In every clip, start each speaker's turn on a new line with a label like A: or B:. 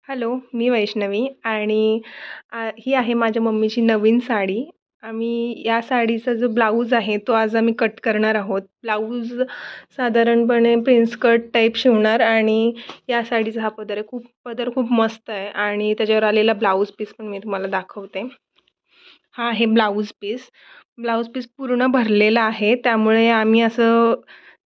A: Hello, मी वैष्णवी आणि ही आहे माझ्या मम्मीची नवीन साडी. आम्ही या साडीचा जो ब्लाऊज आहे तो आज आम्ही कट करणार आहोत. ब्लाऊज साधारणपणे प्रिन्स कट टाईप शिवणार आणि या साडीचा हा पदर खूप मस्त आहे आणि त्याच्यावर आलेला ब्लाऊज पीस पण मी तुम्हाला दाखवते. हा आहे ब्लाऊज पीस. ब्लाऊज पीस पूर्ण भरलेला आहे, त्यामुळे आम्ही असं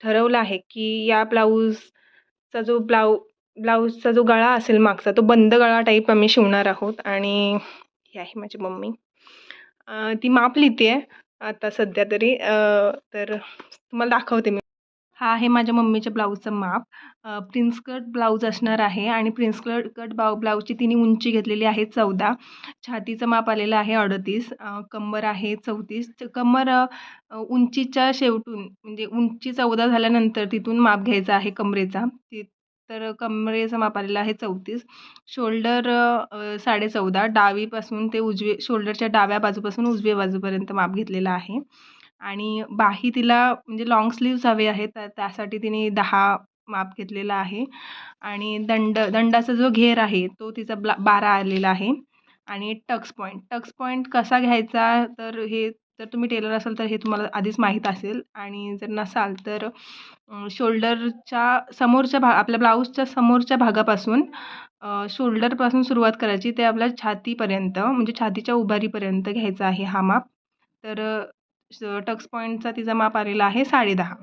A: ठरवलं आहे की या ब्लाऊजचा ब्लाऊजचा जो गळा असेल मागचा तो बंद गळा टाईप आम्ही शिवणार आहोत. आणि ही आहे माझी मम्मी. ती माप लिहिते आहे आता सध्या तरी. तर तुम्हाला दाखवते मी. हा आहे माझ्या मम्मीच्या ब्लाऊजचं माप. प्रिन्स कट ब्लाऊज असणार आहे आणि प्रिन्स कट ब्लाऊजची तिने उंची घेतलेली आहे 14. छातीचं माप आलेलं आहे 38. कंबर आहे 34. कंबर उंचीच्या शेवटून म्हणजे उंची 14 झाल्यानंतर तिथून माप घ्यायचा आहे कमरेचा. तर कमरेचं माप आलेलं आहे 34. शोल्डर 14.5. डावीपासून ते शोल्डरच्या डाव्या बाजूपासून उजव्या बाजूपर्यंत माप घेतलेलं आहे. आणि बाही तिला म्हणजे लाँग स्लीव्ज हवे आहेत, तर त्यासाठी तिने 10 माप घेतलेला आहे. आणि दंडाचा जो घेर आहे तो तिचा 12 आलेला आहे. आणि टक्स पॉईंट कसा घ्यायचा, तर हे जर तुम्ही टेलर असाल तर हे तुम्हाला आधीच माहीत असेल आणि जर नसाल तर शोल्डरच्या समोरच्या आपल्या ब्लाऊजच्या समोरच्या भागापासून शोल्डरपासून सुरुवात करायची ते आपल्या छातीपर्यंत म्हणजे छातीच्या उभारीपर्यंत घ्यायचा आहे हा माप. तर टक्स पॉईंटचा तिचा माप आलेला आहे 10.5.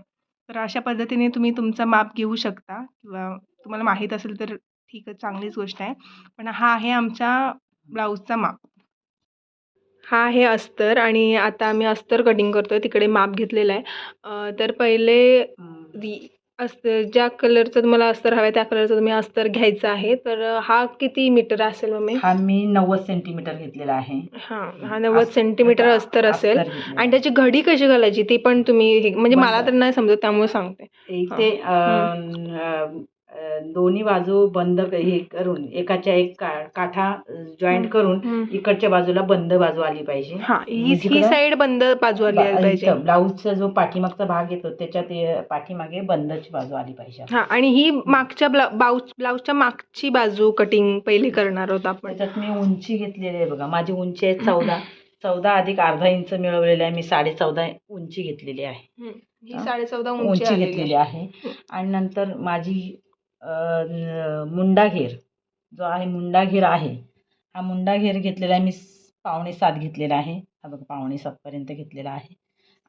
A: तर अशा पद्धतीने तुम्ही तुमचं माप घेऊ शकता किंवा तुम्हाला माहीत असेल तर ठीक आहे, चांगलीच गोष्ट आहे. पण हा आहे आमच्या ब्लाऊजचा माप. हा आहे अस्तर आणि आता आम्ही अस्तर कटिंग करतो आहे. तिकडे माप घेतलेलं आहे. तर पहिले दी ज्या कलरचं तुम्हाला अस्तर हवं आहे त्या कलरचं तुम्ही अस्तर घ्यायचं आहे. तर हा किती मीटर असेल मम्मी?
B: हा मी 90 सेंटीमीटर घेतलेला आहे.
A: हा 90 सेंटीमीटर अस्तर असेल. आणि त्याची घडी कशी घालायची ती पण तुम्ही म्हणजे मला तर नाही समजत त्यामुळे सांगते.
B: इथे दोन्ही बाजू बंद हे करून एकाच्या एक काठा जॉईंट करून इकडच्या बाजूला बंद बाजू आली पाहिजे.
A: ही साईड बंद बाजू आली पाहिजे.
B: ब्लाऊजचा जो पाठीमागचा भाग येतो त्याच्यात पाठीमागे बंदची बाजू आली पाहिजे.
A: आणि ही मागच्या ब्लाऊजच्या मागची बाजू कटिंग पहिले करणार आहोत आपण.
B: त्याच्यात मी उंची घेतलेली आहे बघा. माझी उंची आहे 14 अधिक अर्धा इंच मिळवलेलं आहे. मी 14.5 उंची घेतलेली आहे.
A: ही 14.5
B: उंची घेतलेली आहे. आणि नंतर माझी मुंडा घेर जो आहे मुंडा घेर आहे, हा मुंडा घेर घेतलेला आहे मी 6.25 घेतलेला आहे. हा बघा 6.25 पर्यंत घेतलेला आहे.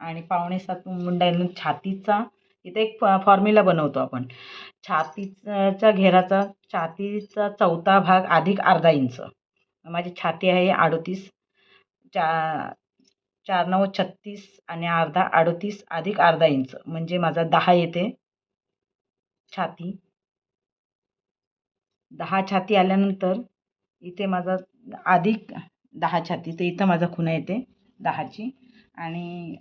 B: आणि 6.25 मुंडा छातीचा इथे एक फॉर्म्युला बनवतो आपण. छातीच्या घेराचा छातीचा 4था भाग अधिक अर्धा इंच. माझी छाती आहे 38. 4×9 36 आणि अर्धा 38 अधिक अर्धा इंच म्हणजे माझा 10 येते छाती. 10 छाती आल्यानंतर इथे माझा अधिक 10 छाती, तर इथं माझा खुणा येते 10ची. आणि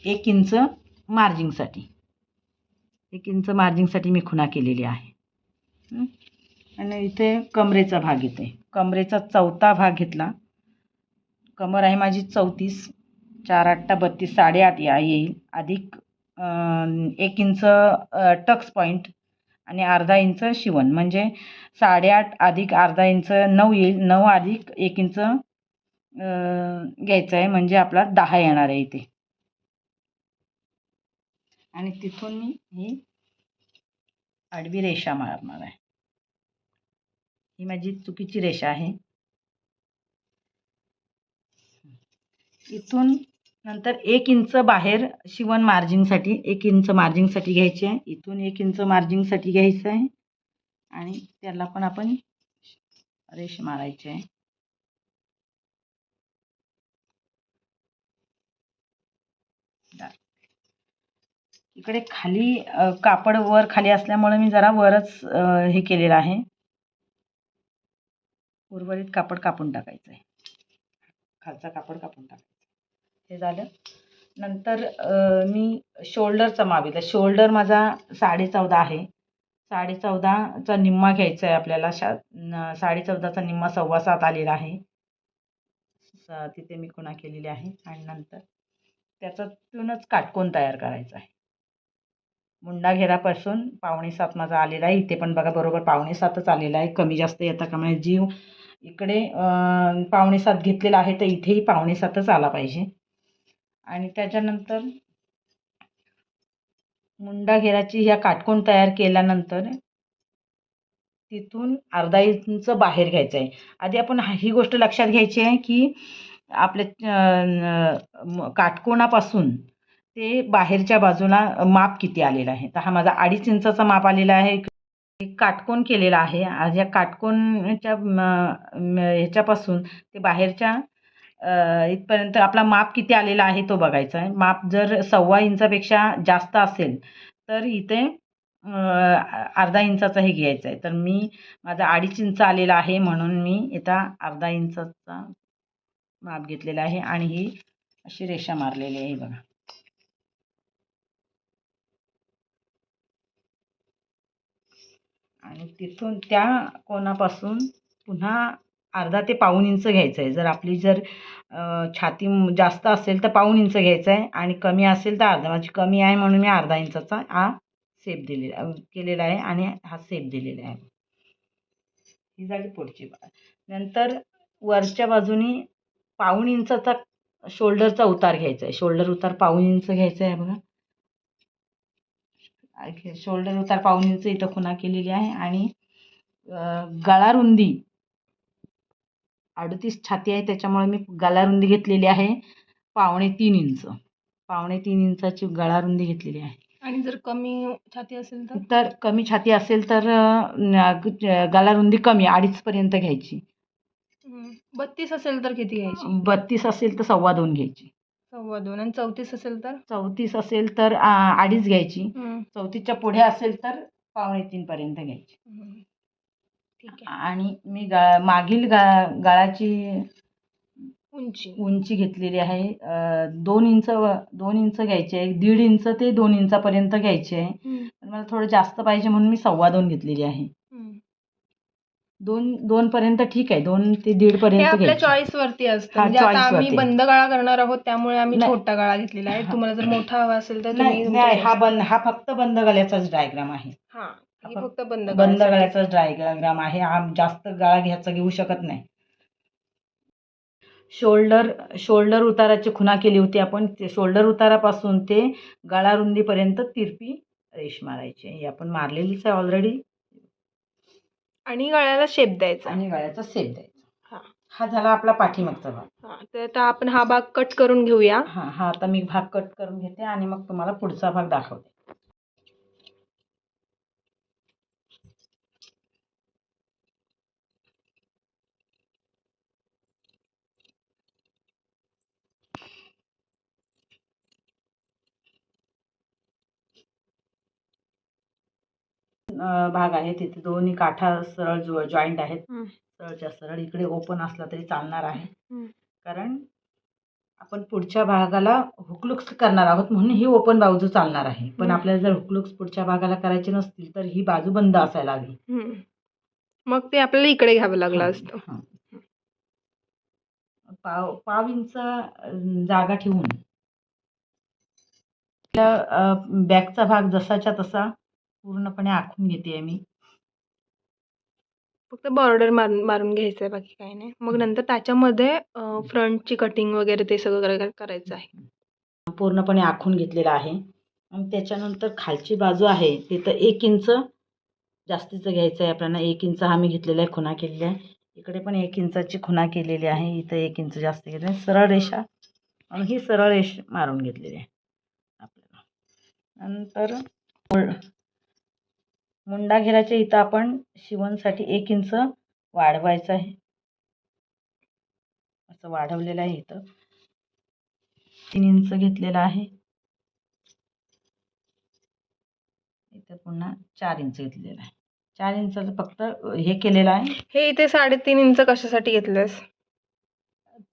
B: 1 इंच मार्जिंगसाठी 1 इंच मार्जिंगसाठी मी खुणा केलेली आहे. आणि इथे कमरेचा भाग येते. कमरेचा 4था भाग घेतला. कमर आहे माझी 34. 4×8 32 8.5 येईल अधिक 1 इंच टक्स पॉईंट आणि अर्धा इंच शिवण म्हणजे 8.5 अधिक अर्धा इंच 9 येईल. 9 अधिक 1 इंच घ्यायचं आहे म्हणजे आपला 10 येणार आहे इथे. आणि तिथून मी ही आडवी रेषा मारणार आहे. ही माझी चुकीची रेषा आहे. इथून नंतर 1 इंच बाहेर शिवण मार्जिंगसाठी 1 इंच मार्जिंगसाठी घ्यायचे आहे. इथून 1 इंच मार्जिंगसाठी घ्यायचं आहे आणि त्याला पण आपण रेष मारायची आहे. इकडे खाली कापड वर खाली असल्यामुळे मी जरा वरच हे केलेलं आहे. उर्वरित कापड कापून टाकायचं आहे. खालचा कापड कापून टाकायचं. हे झालं. नंतर मी शोल्डरचा माप घेतला. शोल्डर माझा 14.5 आहे. 14.5चा निम्मा घ्यायचा आहे आपल्याला. 14.5चा निम्मा 7.25 आलेला आहे. तिथे मी खुणा केलेली आहे. आणि नंतर त्याच्यातूनच काटकोन तयार करायचा आहे. मुंडा घेरापासून 6:45 माझा आलेला आहे. इथे पण बघा बरोबर 6:45च आलेला आहे. कमी जास्त येता कामा नये. जीव इकडे 6:45 घेतलेला आहे तर इथेही 6:45च आला पाहिजे. आणि त्याच्यानंतर मुंडा घेराची ह्या काटकोन तयार केल्यानंतर तिथून अर्धा इंच बाहेर घ्यायचं आहे. आधी आपण ही गोष्ट लक्षात घ्यायची आहे की आपल्या काटकोनापासून ते बाहेरच्या बाजूला माप किती आलेलं आहे. तर हा माझा 2.5 इंचाचा माप आलेला आहे. काटकोन केलेला आहे. आज या काटकोनच्या ह्याच्यापासून ते बाहेरच्या इथपर्यंत आपला माप किती आलेला आहे तो बघायचा आहे. माप जर 1.25 इंचापेक्षा जास्त असेल तर इथे अर्धा इंचाचा हे घ्यायचा आहे. तर माझा 2.5 इंच आलेला आहे म्हणून मी इथं अर्धा इंचाचा माप घेतलेला आहे आणि ही अशी रेषा मारलेली आहे बघा. आणि तिथून त्या कोणापासून पुन्हा अर्धा ते 1.25 इंच घ्यायचं आहे. जर आपली छाती जास्त असेल तर 1.25 इंच घ्यायचं आहे आणि कमी असेल तर अर्धा. माझी कमी आहे म्हणून मी अर्धा इंचाचा हा शेप केलेला आहे आणि हा शेप दिलेला आहे. ही झाली पुढची बाजू. नंतर वरच्या बाजूनी 1.25 इंचाचा शोल्डरचा उतार घ्यायचा आहे. शोल्डर उतार 1.25 इंच घ्यायचा आहे बघा. शोल्डर उतार 1.25 इंच इथं खुणा केलेली आहे. आणि गळा रुंदी 38 छाती आहे त्याच्यामुळे मी गळा रुंदी घेतलेली आहे 2.25 इंच. 2.25 इंचाची गळा रुंदी घेतलेली आहे.
A: आणि जर कमी छाती असेल
B: तर कमी छाती असेल तर गळा रुंदी कमी 2.5 पर्यंत घ्यायची.
A: 32 असेल तर किती घ्यायची?
B: 32 असेल तर 2.25 घ्यायची.
A: 2.25. आणि 34 असेल तर?
B: 34 असेल तर 2.5 घ्यायची. 34च्या पुढे असेल तर 2.25 पर्यंत घ्यायची.
A: ठीक आहे.
B: आणि मी मागील गळाची उंची घेतलेली आहे 2 इंच घ्यायची आहे. 1.5 इंच ते 2 इंचापर्यंत घ्यायची आहे. पण मला थोडं जास्त पाहिजे म्हणून मी 2.25 घेतलेली आहे. 2 पर्यंत ठीक आहे. 2 ते 1.5 पर्यंत
A: आपल्या चॉईस वरती असतं. म्हणजे आता आम्ही बंद गळा करणार आहोत त्यामुळे आम्ही छोटा गळा घेतलेला आहे. तुम्हाला जर मोठा हवा असेल तर
B: नाही. हा फक्त बंद गळ्याचाच डायग्राम आहे.
A: फक्त बंद
B: गळ्याचाच डायग्राम आहे. हा जास्त गळा घेऊ शकत नाही. शोल्डर उताराची खुणा केली होती आपण. ते शोल्डर उतारापासून ते गळा रुंदीपर्यंत तिरपी रेष मारायची. ही आपण मारलेलीच आहे ऑलरेडी. आणि गळ्याला शेप द्यायचा. हा झाला आपला पाठीमागचा भाग.
A: तर आता आपण हा भाग कट करून घेऊया.
B: हा आता मी भाग कट करून घेते आणि मग तुम्हाला पुढचा भाग दाखवते. भाग आहे तिथे दोन्ही काठा सरळ जॉईंट आहेत. सरळच्या सरळ. इकडे ओपन असला तरी चालणार आहे. कारण आपण पुढच्या भागाला हुकलुक्स करणार आहोत म्हणून ही ओपन बाजू चालणार आहे. पण आपल्याला जर हुकलुक्स पुढच्या भागाला करायचे नसतील तर ही बाजू बंद असायला हवी.
A: मग ते आपल्याला इकडे घ्यावं लागलं असतं.
B: 1.25 इंच जागा ठेवून बॅकचा भाग जसाच्या तसा पूर्णपणे आखून घेते मी.
A: फक्त बॉर्डर मारून घ्यायचं आहे, बाकी काही नाही. मग नंतर त्याच्यामध्ये फ्रंटची कटिंग वगैरे ते सगळं करायचं आहे.
B: पूर्णपणे आखून घेतलेलं आहे. आणि त्याच्यानंतर खालची बाजू आहे तिथं 1 इंच जास्तीचं घ्यायचं आहे आपल्याला. 1 इंच हा मी घेतलेला आहे, खुणा केलेली आहे. इकडे पण 1 इंचाची खुणा केलेली आहे. इथं 1 इंच जास्त घेतलं आहे. सरळ रेषा आणि ही सरळ रेषा मारून घेतलेली आहे आपल्याला. नंतर मुंडा घेराच्या इथं आपण शिवणसाठी 1 इंच वाढवायचं आहे. असं वाढवलेलं आहे. इथं 3 इंच घेतलेलं आहे. इथं पुन्हा 4 इंच घेतलेलं आहे. 4 इंचाचं फक्त हे केलेलं आहे.
A: हे इथे 3.5 इंच कशासाठी घेतलंस?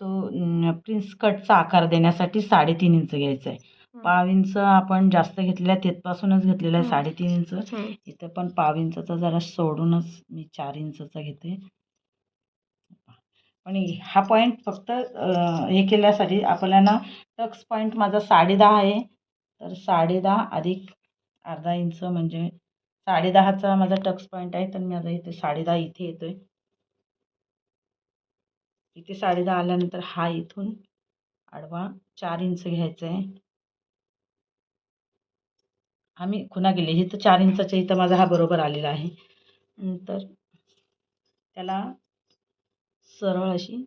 B: तो प्रिन्स कटचा आकार देण्यासाठी 3.5 इंच घ्यायचा आहे. 1.5 इंच आपण जास्त घेतलेला आहे, तिथपासूनच घेतलेला आहे 3.5 इंच. इथं पण 1.5 इंचाचा जरा सोडूनच मी 4 इंचाचा घेते. पण हा पॉईंट फक्त हे केल्यासाठी आपल्याला टक्स पॉईंट माझा 10.5 आहे. तर 10.5 अधिक अर्धा इंच म्हणजे 10.5चा माझा टक्स पॉईंट आहे, तर माझा इथे 10.5 इथे येतोय. इथे 10.5 आल्यानंतर हा इथून आडवा 4 इंच घ्यायचा आहे. आम्ही खुणा केली ही तर 4 इंचाच्या इथं माझा हा बरोबर आलेला आहे. नंतर त्याला सरळ अशी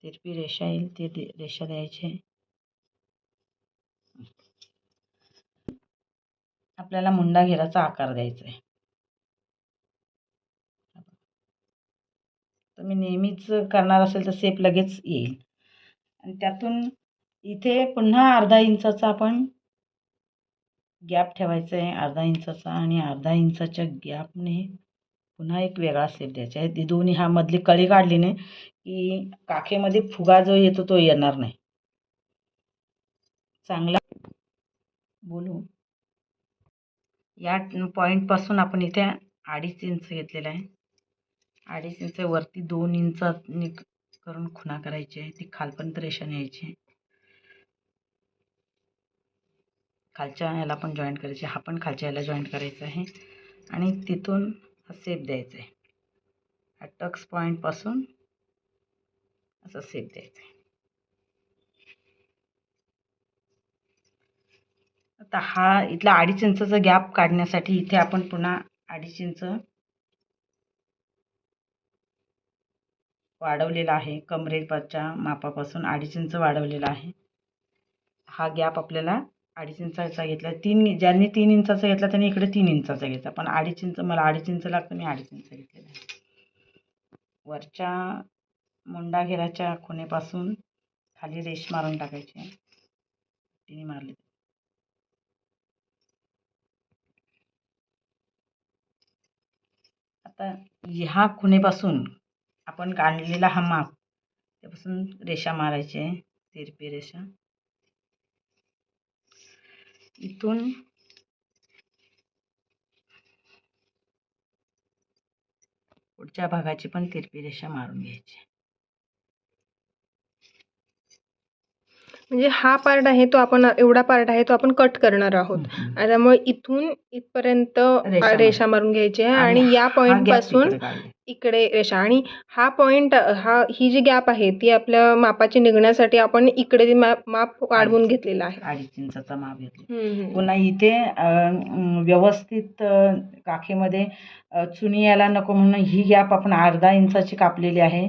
B: तिरपी रेषा येईल ती रेषा द्यायची आहे. आपल्याला मुंडा घेराचा आकार द्यायचा आहे. तुम्ही नेहमीच करणार असेल तर शेप लगेच येईल. आणि त्यातून इथे पुन्हा अर्धा इंचाचा आपण गॅप ठेवायचा आहे, अर्धा इंचाचा, आणि अर्धा इंचाच्या गॅपने पुन्हा एक वेगळा शेप द्यायचा आहे. ती दोन्ही हा मधली कळी काढली नाही की काखेमध्ये फुगा जो येतो तो येणार नाही. चांगला बोलू या पॉईंटपासून आपण इथे 2.5 इंच घेतलेला आहे. 2.5 इंच वरती 2 इंचांनी करून खुणा करायची आहे. ती खालपर्यंत रेषा न्यायची आहे. खालच्या ह्याला पण जॉईंट करायचे, हा पण खालच्या ह्याला जॉईंट करायचा आहे आणि तिथून हा शेप द्यायचा आहे. हा टक्स पॉईंटपासून असा शेप द्यायचा आहे. आता हा इथला 2.5 इंचाचा गॅप काढण्यासाठी इथे आपण पुन्हा 2.5 इंच वाढवलेला आहे. कमरेच्या मापापासून 2.5 इंच वाढवलेला आहे. हा गॅप आपल्याला 2.5 इंचाचा घेतला. ज्यांनी 3 इंचाचा घेतला त्यांनी इकडे 3 इंचाचा घेतला, पण 2.5 इंच मला 2.5 इंच लागतं, मी 2.5 इंच घेतलेला आहे. वरच्या मुंडा घेराच्या खुणेपासून खाली रेष मारून टाकायची आहे. तिने मारली. आता ह्या खुणेपासून आपण काढलेला हा माप त्यापासून रेषा मारायची आहे, तिरपी रेषा. इथून पुढच्या भागाची पण तिरपी रेषा मारून घ्यायची.
A: म्हणजे हा पार्ट आहे तो आपण एवढा पार्ट आहे तो आपण कट करणार आहोत. आणि त्यामुळे इथून इथपर्यंत रेषा मारून घ्यायची आहे आणि या पॉईंटपासून इकडे रेषा. आणि हा पॉईंट ही जी गॅप आहे ती आपल्या मापाची निघण्यासाठी आपण इकडे माप वाढवून घेतलेला आहे.
B: 2.5 इंचाचा माप घेतला. पुन्हा इथे व्यवस्थित काखेमध्ये चुनी यायला नको म्हणून ही गॅप आपण अर्धा इंचाची कापलेली आहे,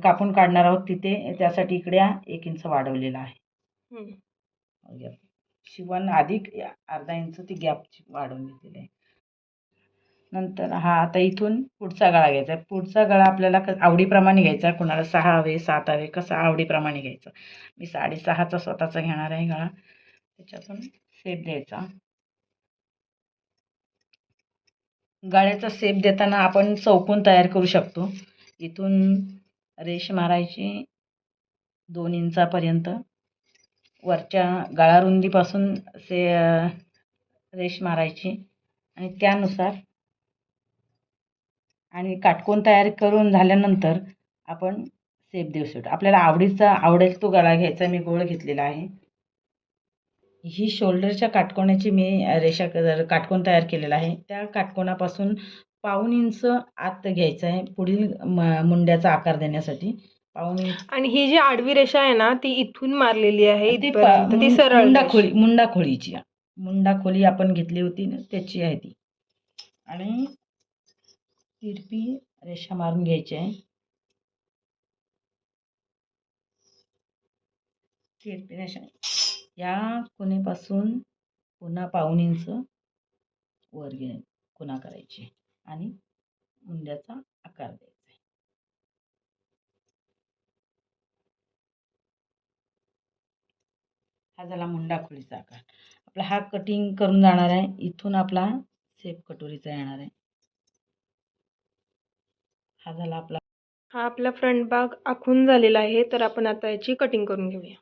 B: कापून काढणार आहोत तिथे. त्यासाठी इकडे 1 इंच वाढवलेला आहे. शिवण अधिक अर्धा इंच ती गॅप वाढवून घेतलेली आहे. नंतर हा आता इथून पुढचा गळा घ्यायचा आहे. पुढचा गळा आपल्याला आवडीप्रमाणे घ्यायचा. कुणाला 6 हवे, 7 हवे, कसा आवडीप्रमाणे घ्यायचा. मी 6.5चा स्वतःचा घेणार आहे गळा. त्याच्यातून शेप द्यायचा. गळ्याचा शेप देताना आपण चौकोन तयार करू शकतो. इथून रेष मारायची 2 इंचापर्यंत. वरच्या गळा रुंदीपासून रेष मारायची आणि त्यानुसार आणि काटकोन तयार करून झाल्यानंतर आपण शेप देऊ शकतो. आपल्याला आवडेल तो गळा घ्यायचा. मी गोळ घेतलेला आहे. ही शोल्डरच्या काटकोनाची मी काटकोन तयार केलेला आहे. त्या काटकोनापासून 1/2 इंच आत घ्यायचं आहे पुढील मुंड्याचा आकार देण्यासाठी. 1/2 इंच. आणि
A: ही जी आडवी रेषा आहे ना ती इथून मारलेली आहे इथपर्यंत, ती सरळ
B: मुंडाखोळीची मुंडाखोली आपण घेतली होती ना त्याची आहे ती. आणि तिरपी रेषा मारून घ्यायची आहे. तिरपी रेषा या खुणेपासून पुन्हा 1/2 इंच वर खुणा करायची आणि मुंड्याचा आकार द्यायचा. हा झाला मुंडा खोलीचा आकार. आपला हा कटिंग करून जाणार आहे. इथून आपला शेप कटोरीचा येणार आहे. हा झाला
A: आपला फ्रंट भाग आखून झालेला आहे. तर आपण आता याची कटिंग करून घेऊया.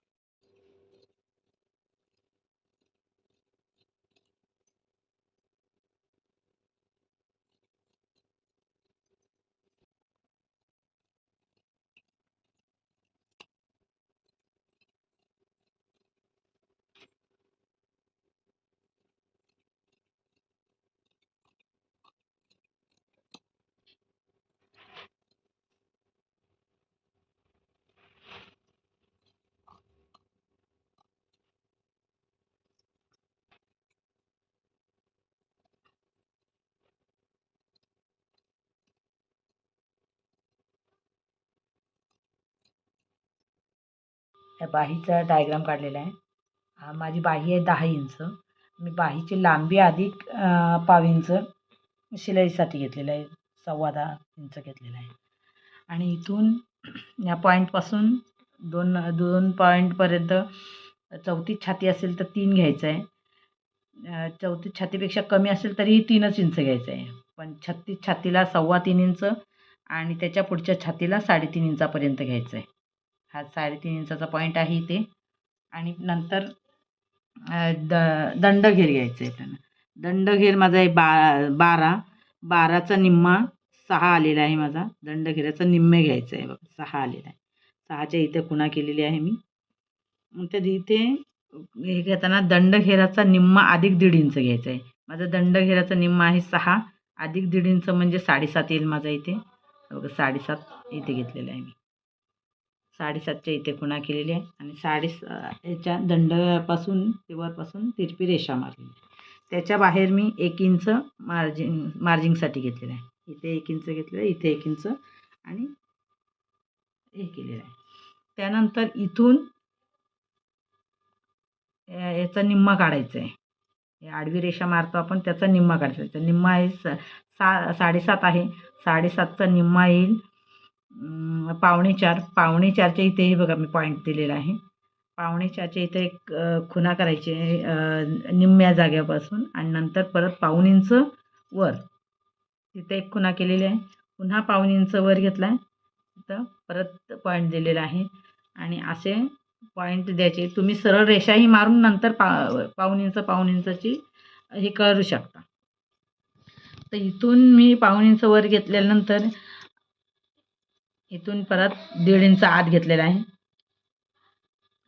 B: या बाहीचा डायग्राम काढलेला आहे. माझी बाही आहे 10 इंच. मी बाहीची लांबी अधिक पाव इंच शिलाईसाठी घेतलेलं आहे. 10.25 इंच घेतलेलं आहे. आणि इथून या पॉईंटपासून दोन पॉईंटपर्यंत चौथी छाती असेल तर 3 घ्यायचं आहे. चौथी छातीपेक्षा कमी असेल तरीही 3च इंच घ्यायचं आहे. पण 36 छातीला 3.25 इंच आणि त्याच्या पुढच्या छातीला 3.5 इंचापर्यंत घ्यायचं आहे. हा 3.5 इंचाचा पॉईंट आहे इथे. आणि नंतर दंडघेर घ्यायचं आहे त्यांना. दंडघेर माझा आहे 12. 12चा निम्मा 6 आलेला आहे माझा. दंडघेराचा निम्मे घ्यायचं आहे बघा, 6 आलेला आहे. 6च्या इथे खुणा केलेली आहे मी. तर इथे हे घेताना दंडघेराचा निम्मा अधिक 1.5 इंच घ्यायचा आहे. माझा दंडघेराचा निम्मा आहे 6 अधिक 1.5 इंच म्हणजे 7.5 येईल माझा इथे बघा. 7.5 इथे घेतलेला आहे मी. 7.5च्या इथे खुणा केलेली आहे आणि याच्या दंडापासून ते वरपासून तिरपी रेषा मारलेली आहे. त्याच्या बाहेर मी 1 इंच मार्जिंगसाठी घेतलेलं आहे. इथे 1 इंच घेतलेलं आहे, इथे 1 इंच आणि हे केलेलं आहे. त्यानंतर इथून याचा निम्मा काढायचा आहे. आडवी रेषा मारतो आपण, त्याचा निम्मा काढायचा. निम्मा आहे 7.5 आहे. 7.5चा निम्मा येईल 4.25. 4.25च्या इथे हे बघा मी पॉईंट दिलेला आहे. 4.25च्या इथे एक खुणा करायची आहे निम्म्या जाग्यापासून आणि नंतर परत 1.25 इंच वर तिथे एक खुणा केलेली आहे. पुन्हा 1.25 इंच वर घेतला आहे. तिथं परत पॉईंट दिलेला आहे आणि असे पॉईंट द्यायचे. तुम्ही सरळ रेषाही मारून नंतर 1.25 इंचाची हे करू शकता. तर इथून मी 1.25 इंच वर घेतल्यानंतर इथून परत 1.5 इंच आत घेतलेला आहे.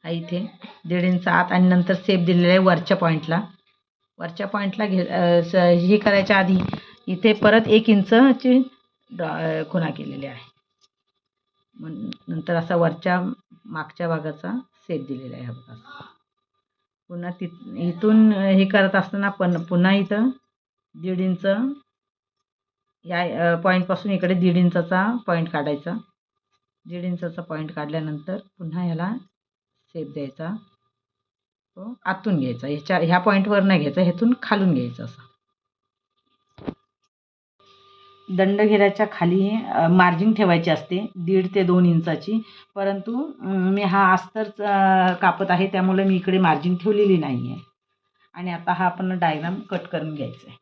B: हा इथे 1.5 इंच आत आणि नंतर सेप दिलेला आहे वरच्या पॉईंटला. वरच्या पॉईंटला हे करायच्या आधी इथे परत 1 इंचची खुणा केलेली आहे. नंतर असा वरच्या मागच्या भागाचा सेप दिलेला आहे बघा. पुन्हा इथून हे करत असताना पुन्हा इथं 1.5 इंच या पॉईंटपासून इकडे 1.5 इंचाचा पॉईंट काढायचा. 1.5 इंचाचा पॉईंट काढल्यानंतर पुन्हा ह्याला सेप द्यायचा. तो आतून घ्यायचा. ह्या पॉईंटवर नाही घ्यायचा, ह्यातून खालून घ्यायचा. असा दंडघेराच्या खाली मार्जिंग ठेवायची असते 1.5 ते 2 इंचाची. परंतु मी हा अस्तर कापत आहे त्यामुळे मी इकडे मार्जिंग ठेवलेली नाही आहे. आणि आता हा आपण डायग्राम कट करून घ्यायचा आहे.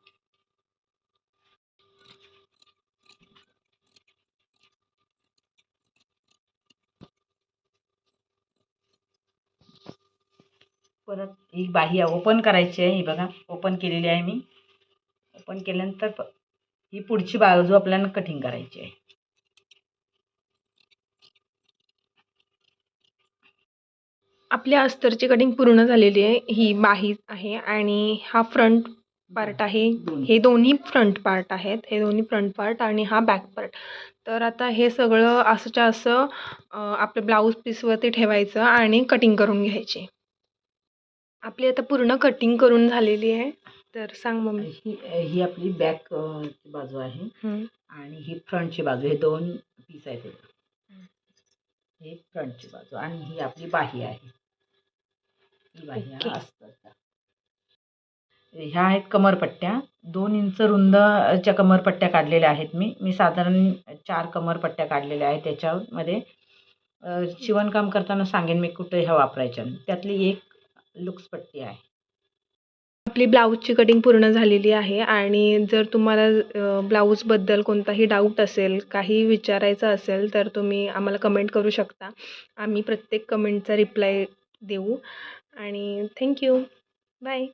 B: परत ही बाही ओपन करायची आहे. ही बघा ओपन केलेली आहे मी. ओपन केल्यानंतर ही पुढची बाजू आपल्याला कटिंग करायची आहे.
A: आपल्या अस्तरची कटिंग पूर्ण झालेली आहे. ही बाही आहे आणि हा फ्रंट पार्ट आहे. हे दोन्ही फ्रंट पार्ट आहेत. हे दोन्ही फ्रंट पार्ट आणि हा बॅक पार्ट. तर आता हे सगळं असंच्या असं आपल्या ब्लाऊज पीसवरती ठेवायचं आणि कटिंग करून घ्यायची. आपली आता पूर्ण कटिंग करून झालेली आहे. तर सांग मम्मी.
B: ही आपली बॅक बाजू आहे आणि ही फ्रंटची बाजू. हे 2 पीस आहेत. ही फ्रंटची बाजू आणि ही आपली बाही आहे. ही बाही अस्तर. ह्या आहेत कमरपट्ट्या. 2 इंच रुंदच्या कमरपट्ट्या काढलेल्या आहेत मी साधारण 4 कमरपट्ट्या काढलेल्या आहेत. त्याच्यामध्ये शिवणकाम करताना सांगेन मी कुठे ह्या वापरायच्या. त्यातली एक लुक्स पट्टी आहे.
A: आपली ब्लाऊजची कटिंग पूर्ण झालेली आहे आणि जर तुम्हाला ब्लाऊजबद्दल कोणताही डाऊट असेल, काही विचारायचं असेल तर तुम्ही आम्हाला कमेंट करू शकता. आम्ही प्रत्येक कमेंटचा रिप्लाय देऊ आणि थँक्यू. बाय.